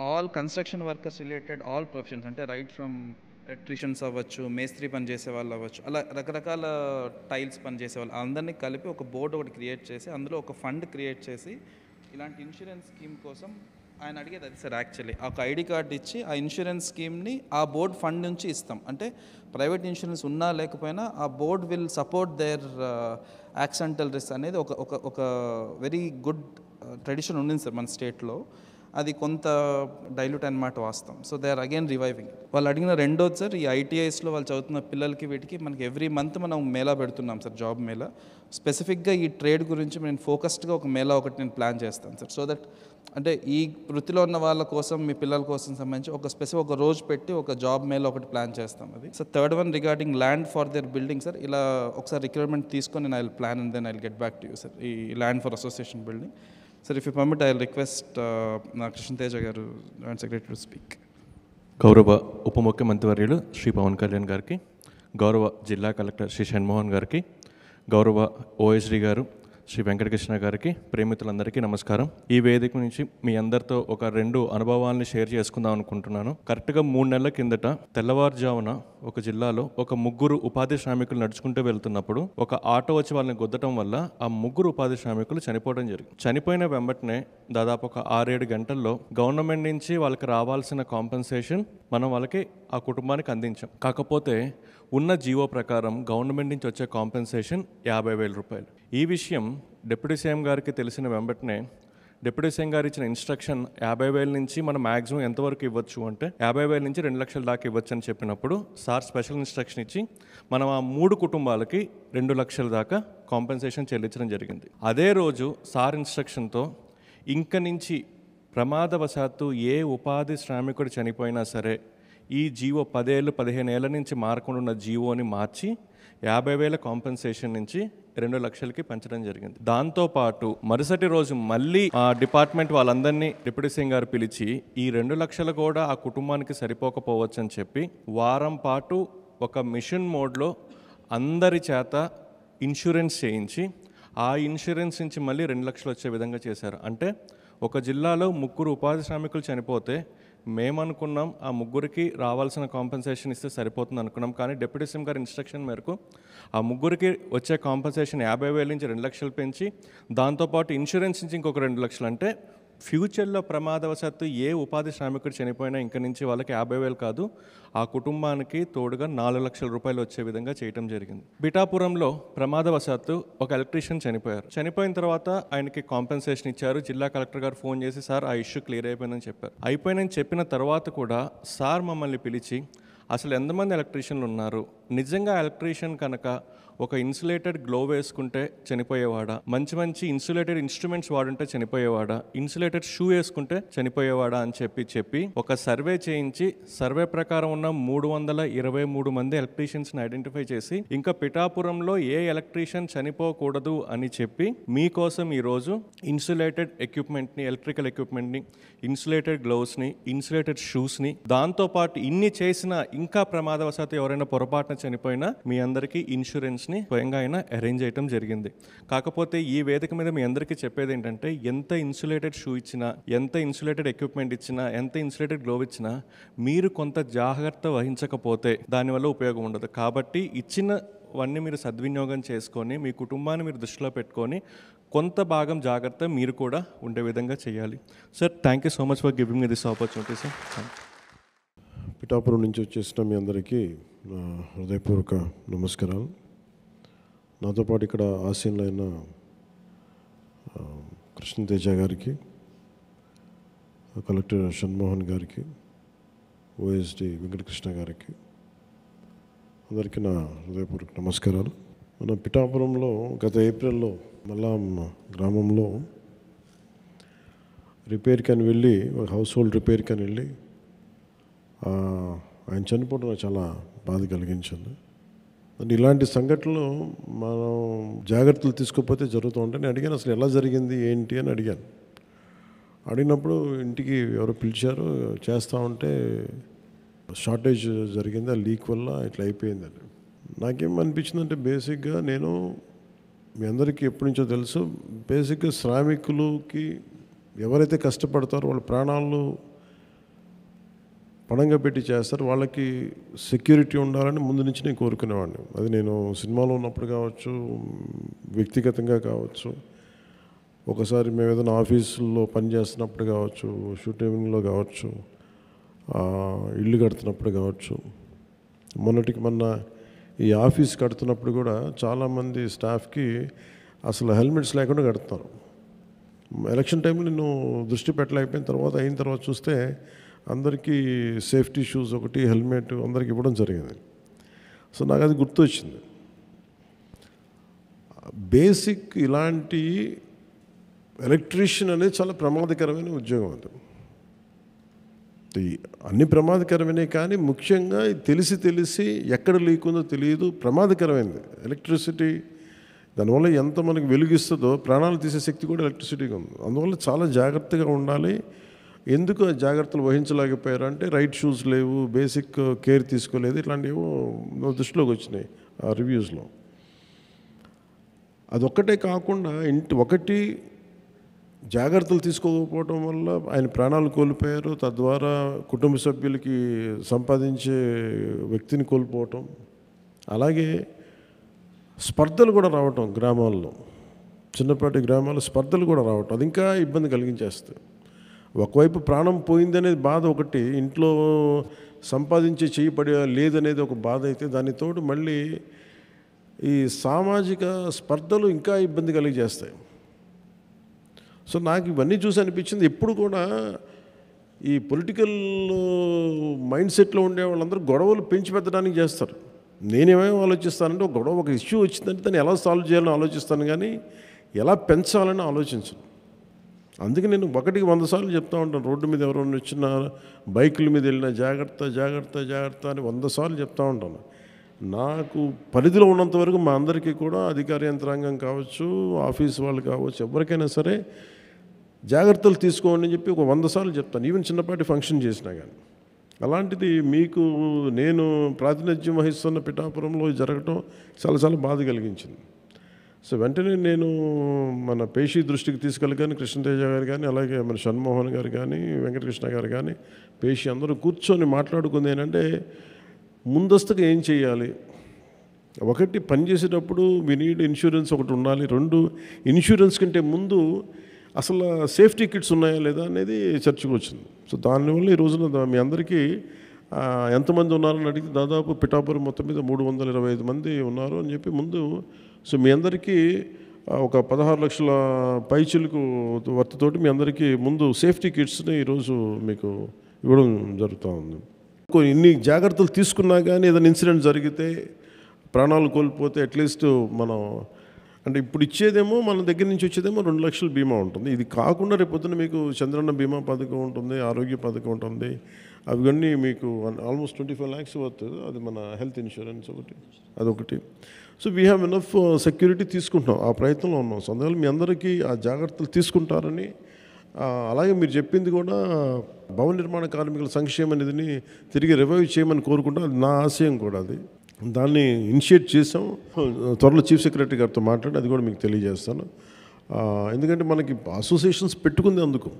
All construction workers related all professions అంటే right from electricians అవ్వచ్చు, మేస్త్రి పని చేసేవాళ్ళు అవ్వచ్చు, అలా రకరకాల టైల్స్ పని చేసేవాళ్ళు అందరినీ కలిపి ఒక బోర్డ్ ఒకటి క్రియేట్ చేసి, అందులో ఒక ఫండ్ క్రియేట్ చేసి, ఇలాంటి ఇన్సూరెన్స్ స్కీమ్ కోసం ఆయన అడిగేది అది సార్. యాక్చువల్లీ ఒక ఐడి కార్డు ఇచ్చి ఆ ఇన్సూరెన్స్ స్కీమ్ని ఆ బోర్డ్ ఫండ్ నుంచి ఇస్తాం. అంటే ప్రైవేట్ ఇన్సూరెన్స్ ఉన్నా లేకపోయినా ఆ board will support their accidental risk అనేది ఒక ఒక ఒక వెరీ గుడ్ ట్రెడిషన్ ఉండింది సార్ మన స్టేట్లో. అది కొంత డైల్యూట్ అనమాట వాస్తవం. So they are again reviving. వాళ్ళు అడిగిన రెండోది సార్, ఈ ఐటీఐస్లో వాళ్ళు చదువుతున్న పిల్లలకి వీటికి మనకి ఎవ్రీ మంత్ మనం మేళా పెడుతున్నాం సార్, జాబ్ మేళా. స్పెసిఫిక్గా ఈ ట్రేడ్ గురించి నేను ఫోకస్డ్గా ఒక మేళా ఒకటి నేను ప్లాన్ చేస్తాను సార్. సో దట్ అంటే ఈ వృత్తిలో ఉన్న వాళ్ళ కోసం, మీ పిల్లల కోసం సంబంధించి ఒక స్పెసిఫిక్ ఒక రోజు పెట్టి ఒక జాబ్ మేళా ఒకటి ప్లాన్ చేస్తాం. అది sir. Third one regarding land for their building sir. ఇలా ఒకసారి రిక్వైర్మెంట్ తీసుకొని నేను I will plan and then I will get back to you sir. ఈ land for association building sir. If you permit I will request నా కృష్ణతేజ గారు, joint secretary, to speak. గౌరవ ఉప ముఖ్యమంత్రి వర్యులు శ్రీ పవన్ కళ్యాణ్ గారికి, గౌరవ జిల్లా కలెక్టర్ శ్రీ షణ్మోహన్ గారికి, గౌరవ ఓఎస్డీ గారు శ్రీ వెంకటకృష్ణ గారికి, ప్రేమితులందరికీ నమస్కారం. ఈ వేదిక నుంచి మీ అందరితో ఒక 2 అనుభవాల్ని షేర్ చేసుకుందాం అనుకుంటున్నాను. కరెక్ట్గా 3 నెలల కిందట తెల్లవారుజామున ఒక జిల్లాలో ఒక 3 ఉపాధి శ్రామికులు నడుచుకుంటూ వెళ్తున్నప్పుడు ఒక ఆటో వచ్చి వాళ్ళని గుద్దటం వల్ల ఆ 3 ఉపాధి శ్రామికులు చనిపోవడం జరిగింది. చనిపోయిన వెంబటనే దాదాపు ఒక 6-7 గంటల్లో గవర్నమెంట్ నుంచి వాళ్ళకి రావాల్సిన కాంపెన్సేషన్ మనం వాళ్ళకి ఆ కుటుంబానికి అందించాం. కాకపోతే ఉన్న జీవో ప్రకారం గవర్నమెంట్ నుంచి వచ్చే కాంపెన్సేషన్ 50,000 రూపాయలు. ఈ విషయం డిప్యూటీ సీఎం గారికి తెలిసిన వెంబటనే డిప్యూటీ సీఎం గారు ఇచ్చిన ఇన్స్ట్రక్షన్ 50,000 నుంచి మనం మ్యాక్సిమం ఎంతవరకు ఇవ్వచ్చు అంటే 50,000 నుంచి 2 లక్షల దాకా ఇవ్వచ్చు అని చెప్పినప్పుడు సార్ స్పెషల్ ఇన్స్ట్రక్షన్ ఇచ్చి మనం ఆ 3 కుటుంబాలకి 2 లక్షల దాకా కాంపెన్సేషన్ చెల్లించడం జరిగింది. అదే రోజు సార్ ఇన్స్ట్రక్షన్తో ఇంక నుంచి ప్రమాదవశాత్తు ఏ ఉపాధి శ్రామికుడు చనిపోయినా సరే ఈ జీవో 10 ఏళ్ళు 15 ఏళ్ళ నుంచి మారకుండా ఉన్న జీవోని మార్చి 50,000 కాంపెన్సేషన్ నుంచి 2 లక్షలకి పెంచడం జరిగింది. దాంతోపాటు మరుసటి రోజు మళ్ళీ ఆ డిపార్ట్మెంట్ వాళ్ళందరినీ డిప్యూటీ సీఎం గారు పిలిచి ఈ 2 లక్షలు కూడా ఆ కుటుంబానికి సరిపోకపోవచ్చు అని చెప్పి వారం పాటు ఒక మిషన్ మోడ్లో అందరి చేత ఇన్సూరెన్స్ చేయించి ఆ ఇన్సూరెన్స్ నుంచి మళ్ళీ 2 లక్షలు వచ్చే విధంగా చేశారు. అంటే ఒక జిల్లాలో 3 ఉపాధి శ్రామికులు చనిపోతే మేమనుకున్నాం ఆ 3కి రావాల్సిన కాంపెన్సేషన్ ఇస్తే సరిపోతుంది అనుకున్నాం. కానీ డిప్యూటీ సీఎం గారి ఇన్స్ట్రక్షన్ మేరకు ఆ 3కి వచ్చే కాంపెన్సేషన్ 50,000 నుంచి 2 లక్షలు పెంచి దాంతోపాటు ఇన్సూరెన్స్ నుంచి ఇంకొక 2 లక్షలు. అంటే ఫ్యూచర్లో ప్రమాదవశాత్తు ఏ ఉపాధి శ్రామికుడు చనిపోయినా ఇంక నుంచి వాళ్ళకి 50,000 కాదు, ఆ కుటుంబానికి తోడుగా 4 లక్షల రూపాయలు వచ్చే విధంగా చేయడం జరిగింది. పిఠాపురంలో ప్రమాదవశాత్తు ఒక ఎలక్ట్రీషియన్ చనిపోయారు. చనిపోయిన తర్వాత ఆయనకి కాంపెన్సేషన్ ఇచ్చారు. జిల్లా కలెక్టర్ గారు ఫోన్ చేసి సార్ ఆ ఇష్యూ క్లియర్ అయిపోయిందని చెప్పారు. అయిపోయిందని చెప్పిన తర్వాత కూడా సార్ మమ్మల్ని పిలిచి అసలు ఎంతమంది ఎలక్ట్రీషియన్లు ఉన్నారు, నిజంగా ఎలక్ట్రీషియన్ కనుక ఒక ఇన్సులేటెడ్ గ్లో వేసుకుంటే చనిపోయేవాడా, మంచి మంచి ఇన్సులేటెడ్ ఇన్స్ట్రుమెంట్స్ వాడుంటే చనిపోయేవాడా, ఇన్సులేటెడ్ షూ వేసుకుంటే చనిపోయేవాడా అని చెప్పి ఒక సర్వే చేయించి సర్వే ప్రకారం ఉన్న 323 మంది ఎలక్ట్రీషియన్స్ని ఐడెంటిఫై చేసి ఇంకా పిఠాపురంలో ఏ ఎలక్ట్రీషియన్ చనిపోకూడదు అని చెప్పి మీకోసం ఈరోజు ఇన్సులేటెడ్ ఎక్విప్మెంట్ని, ఎలక్ట్రికల్ ఎక్విప్మెంట్ని, ఇన్సులేటెడ్ గ్లోవ్స్ని, ఇన్సులేటెడ్ షూస్ని, దాంతోపాటు ఇన్ని చేసిన ఇంకా ప్రమాదవశాత్తు ఎవరైనా పొరపాటున చనిపోయినా మీ అందరికీ ఇన్సూరెన్స్ స్వయంగా ఆయన అరేంజ్ చేయడం జరిగింది. కాకపోతే ఈ వేదిక మీద మీ అందరికీ చెప్పేది ఏంటంటే ఎంత ఇన్సులేటెడ్ షూ ఇచ్చినా, ఎంత ఇన్సులేటెడ్ ఎక్విప్మెంట్ ఇచ్చినా, ఎంత ఇన్సులేటెడ్ గ్లోవ్ ఇచ్చినా మీరు కొంత జాగ్రత్త వహించకపోతే దానివల్ల ఉపయోగం ఉండదు. కాబట్టి ఇచ్చినవన్నీ మీరు సద్వినియోగం చేసుకొని మీ కుటుంబాన్ని మీరు దృష్టిలో పెట్టుకొని కొంత భాగం జాగ్రత్త మీరు కూడా ఉండే విధంగా చేయాలి. Sir, thank you so much for giving me this opportunity sir. Pithapuram నుంచి వచ్చేసిన మీ అందరికీ హృదయపూర్వక నమస్కారాలు. నాతో పాటు ఇక్కడ ఆసీనులైన కృష్ణతేజ గారికి, కలెక్టర్ షణ్మోహన్ గారికి, ఓఎస్డి వెంకటకృష్ణ గారికి అందరికీ నా హృదయపూర్వక నమస్కారాలు. మన పిఠాపురంలో గత ఏప్రిల్లో మల్లాం గ్రామంలో రిపేర్కి అని వెళ్ళి, ఒక హౌస్ హోల్డ్ రిపేర్కి అని వెళ్ళి ఆయన చనిపోవడం నాకు చాలా బాధ కలిగించింది. అంటే ఇలాంటి సంఘటనలు మనం జాగ్రత్తలు తీసుకోకపోతే జరుగుతూ ఉంటాయి. నేను అడిగాను అసలు ఎలా జరిగింది ఏంటి అని అడిగాను. అడిగినప్పుడు ఇంటికి ఎవరో పిలిచారు, చేస్తూ ఉంటే షార్టేజ్ జరిగింది, ఆ లీక్ వల్ల ఇట్లా అయిపోయిందని. నాకేమనిపించిందంటే బేసిక్గా నేను మీ అందరికీ ఎప్పటి నుంచో తెలుసు, బేసిక్గా శ్రామికులకి ఎవరైతే కష్టపడతారో వాళ్ళ ప్రాణాలు పణంగా పెట్టి చేస్తారు. వాళ్ళకి సెక్యూరిటీ ఉండాలని ముందు నుంచి నేను కోరుకునేవాడిని. అది నేను సినిమాలో ఉన్నప్పుడు కావచ్చు, వ్యక్తిగతంగా కావచ్చు, ఒకసారి మేము ఏదైనా ఆఫీసుల్లో పనిచేస్తున్నప్పుడు కావచ్చు, షూటింగ్లో కావచ్చు, ఇల్లు కడుతున్నప్పుడు కావచ్చు, మొన్న ఈ ఆఫీస్ కడుతున్నప్పుడు కూడా చాలామంది స్టాఫ్కి అసలు హెల్మెట్స్ లేకుండా కడుతున్నారు. ఎలక్షన్ టైంలో నేను దృష్టి పెట్టలేకపోయిన తర్వాత అయిన తర్వాత చూస్తే అందరికీ సేఫ్టీ షూస్ ఒకటి, హెల్మెట్ అందరికి ఇవ్వడం జరిగింది. సో నాకు అది గుర్తొచ్చింది. బేసిక్ ఇలాంటి ఎలక్ట్రీషియన్ అనేది చాలా ప్రమాదకరమైన ఉద్యోగం. అది అన్ని ప్రమాదకరమైనవి, కానీ ముఖ్యంగా తెలిసి ఎక్కడ లీక్ ఉందో తెలియదు, ప్రమాదకరమైనది ఎలక్ట్రిసిటీ. దానివల్ల ఎంత మనకు వెలుగిస్తుందో ప్రాణాలు తీసే శక్తి కూడా ఎలక్ట్రిసిటీగా ఉంది. అందువల్ల చాలా జాగ్రత్తగా ఉండాలి. ఎందుకు ఆ జాగ్రత్తలు వహించలేకపోయారు అంటే రైట్ షూస్ లేవు, బేసిక్ కేర్ తీసుకోలేదు, ఇట్లాంటివి దృష్టిలోకి వచ్చినాయి ఆ రివ్యూస్లో. అదొక్కటే కాకుండా ఒకటి జాగ్రత్తలు తీసుకోకపోవడం వల్ల ఆయన ప్రాణాలు కోల్పోయారు, తద్వారా కుటుంబ సభ్యులకి సంపాదించే వ్యక్తిని కోల్పోవటం, అలాగే స్పర్ధలు కూడా రావటం, గ్రామాల్లో చిన్నపాటి గ్రామాల్లో స్పర్ధలు కూడా రావటం, అది ఇంకా ఇబ్బంది కలిగించేస్తుంది. ఒకవైపు ప్రాణం పోయిందనేది బాధ ఒకటి, ఇంట్లో సంపాదించే చేయబడి లేదనేది ఒక బాధ అయితే, దానికి తోడు మళ్ళీ ఈ సామాజిక స్పర్ధలు ఇంకా ఇబ్బంది కలిగజేస్తాయి. సో నాకు ఇవన్నీ చూసి అనిపించింది, ఎప్పుడు కూడా ఈ పొలిటికల్ మైండ్ సెట్లో ఉండే వాళ్ళందరూ గొడవలు పెంచి పెట్టడానికి చేస్తారు. నేనేమేమి ఆలోచిస్తానంటే ఒక గొడవ, ఒక ఇష్యూ వచ్చిందంటే దాన్ని ఎలా సాల్వ్ చేయాలని ఆలోచిస్తాను, కానీ ఎలా పెంచాలని ఆలోచించను. అందుకే నేను 100 సార్లు చెప్తూ ఉంటాను, రోడ్డు మీద ఎవరైనా వచ్చిన, బైకుల మీద వెళ్ళినా జాగ్రత్త జాగ్రత్త జాగ్రత్త అని 100 సార్లు చెప్తూ ఉంటాను. నాకు పరిధిలో ఉన్నంత వరకు మా అందరికీ కూడా అధికార యంత్రాంగం కావచ్చు, ఆఫీస్ వాళ్ళు కావచ్చు, ఎవరికైనా సరే జాగ్రత్తలు తీసుకోండి అని చెప్పి 100 సార్లు చెప్తాను, ఈవెన్ చిన్నపాటి ఫంక్షన్ చేసినా కానీ. అలాంటిది మీకు నేను ప్రాతినిధ్యం వహిస్తున్న పిఠాపురంలో జరగటం చాలా చాలా బాధ కలిగించింది. సో వెంటనే నేను మన పేషి దృష్టికి తీసుకెళ్ళగానే కృష్ణతేజ గారు కానీ, అలాగే మన షణ్మోహన్ గారు కానీ, వెంకటకృష్ణ గారు కానీ, పేషి అందరూ కూర్చొని మాట్లాడుకుంది ఏంటంటే ముందస్తుగా ఏం చేయాలి. ఒకటి, పనిచేసేటప్పుడు వి నీడ్ ఇన్సూరెన్స్ ఒకటి ఉండాలి. 2, ఇన్సూరెన్స్ కంటే ముందు అసలు సేఫ్టీ కిట్స్ ఉన్నాయా లేదా అనేది చర్చకు వచ్చింది. సో దానివల్ల ఈ రోజున మీ అందరికీ ఎంతమంది ఉన్నారని అడిగితే దాదాపు పిఠాపురం మొత్తం మీద 325 మంది ఉన్నారు అని చెప్పి ముందు. సో మీ అందరికీ ఒక 16 లక్షల పైచిలకు వర్తతోటి మీ అందరికీ ముందు సేఫ్టీ కిట్స్ని ఈరోజు మీకు ఇవ్వడం జరుగుతూ ఉంది. ఇన్ని జాగ్రత్తలు తీసుకున్నా కానీ ఏదైనా ఇన్సిడెంట్ జరిగితే, ప్రాణాలు కోల్పోతే అట్లీస్ట్ మనం అంటే ఇప్పుడు ఇచ్చేదేమో మన దగ్గర నుంచి వచ్చేదేమో 2 లక్షల బీమా ఉంటుంది. ఇది కాకుండా రేపొద్దున మీకు చంద్రన్న బీమా పథకం ఉంటుంది, ఆరోగ్య పథకం ఉంటుంది, అవన్నీ మీకు ఆల్మోస్ట్ 25 lakhs వస్తుంది. అది మన హెల్త్ ఇన్సూరెన్స్ ఒకటి, అదొకటి. So we have enough security తీసుకుంటున్నాం, ఆ ప్రయత్నంలో ఉన్నాం. సో అందువల్ల మీ అందరికీ ఆ జాగ్రత్తలు తీసుకుంటారని, అలాగే మీరు చెప్పింది కూడా భవన నిర్మాణ కార్మికుల సంక్షేమ నిధిని తిరిగి రివైవ్ చేయమని కోరుకుంటాం. అది నా ఆశయం కూడా. అది దాన్ని ఇనిషియేట్ చేసాం. త్వరలో చీఫ్ సెక్రటరీ గారితో మాట్లాడి అది కూడా మీకు తెలియజేస్తాను. ఎందుకంటే మనకి అసోసియేషన్స్ పెట్టుకుంది అందుకు.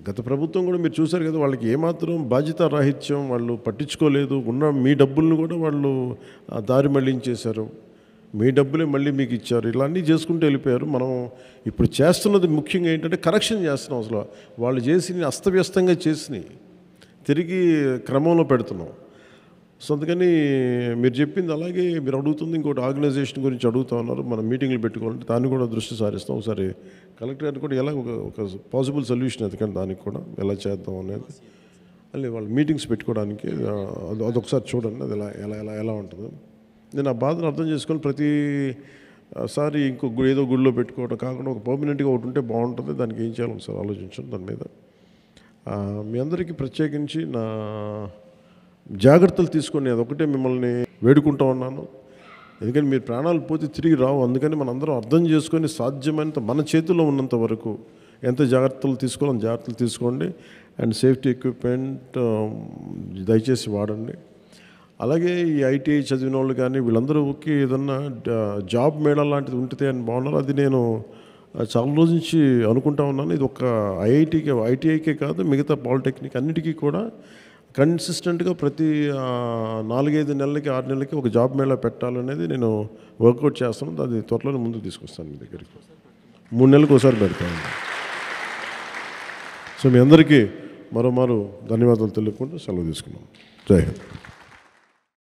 గత ప్రభుత్వం కూడా మీరు చూశారు కదా, వాళ్ళకి ఏమాత్రం బాధ్యత రాహిత్యం, వాళ్ళు పట్టించుకోలేదు. ఉన్న మీ డబ్బులను కూడా వాళ్ళు దారి మళ్లించేశారు, మీ డబ్బులే మళ్ళీ మీకు ఇచ్చారు, ఇలా అన్నీ చేసుకుంటూ వెళ్ళిపోయారు. మనం ఇప్పుడు చేస్తున్నది ముఖ్యంగా ఏంటంటే కరెక్షన్ చేస్తున్నాం. అసలు వాళ్ళు చేసి అస్తవ్యస్తంగా చేసి తిరిగి క్రమంలో పెడుతున్నాం. సో అందుకని మీరు చెప్పింది, అలాగే మీరు అడుగుతుంది ఇంకోటి ఆర్గనైజేషన్ గురించి అడుగుతూ ఉన్నారు. మనం మీటింగ్లు పెట్టుకోవాలంటే దాన్ని కూడా దృష్టి సారిస్తాం. ఒకసారి కలెక్టర్ గారిని కూడా ఎలా ఒక పాసిబుల్ సొల్యూషన్ ఎందుకంటే దానికి కూడా ఎలా చేద్దాం అనేది, అలా వాళ్ళు మీటింగ్స్ పెట్టుకోవడానికి అదొకసారి చూడండి, అది ఎలా ఉంటుందో. నేను ఆ బాధను అర్థం చేసుకొని ప్రతిసారి ఏదో గుడిలో పెట్టుకోవడం కాకుండా ఒక పర్మనెంట్గా ఒకటి ఉంటే బాగుంటుంది. దానికి ఏం చేయాలి ఒకసారి ఆలోచించండి దాని మీద. మీ అందరికీ ప్రత్యేకించి నా జాగ్రత్తలు తీసుకొని అదొకటే మిమ్మల్ని వేడుకుంటూ ఉన్నాను. ఎందుకంటే మీరు ప్రాణాలు పోతే తిరిగి రావు. అందుకని మనందరం అర్థం చేసుకొని సాధ్యమైనంత మన చేతిలో ఉన్నంత వరకు ఎంత జాగ్రత్తలు తీసుకోవాలని జాగ్రత్తలు తీసుకోండి. అండ్ సేఫ్టీ ఎక్విప్మెంట్ దయచేసి వాడండి. అలాగే ఈ ఐటీఐ చదివిన వాళ్ళు కానీ వీళ్ళందరూకి ఏదన్నా జాబ్ మేళా లాంటిది ఉంటుంది అని బాగున్నారు. అది నేను చాలా రోజు నుంచి అనుకుంటా ఉన్నాను. ఇది ఒక ఐటీఐకే కాదు, మిగతా పాలిటెక్నిక్ అన్నిటికీ కూడా కన్సిస్టెంట్గా ప్రతి 4-5 నెలలకి 6 నెలలకి ఒక జాబ్ మేళా పెట్టాలనేది నేను వర్కౌట్ చేస్తాను. అది త్వరలోనే ముందుకు తీసుకొస్తాను మీ దగ్గరికి. 3 నెలలకు ఒకసారి పెడతాను. సో మీ అందరికీ మరోమారు ధన్యవాదాలు తెలుపుకుంటూ సెలవు తీసుకున్నాం. జై హింద్.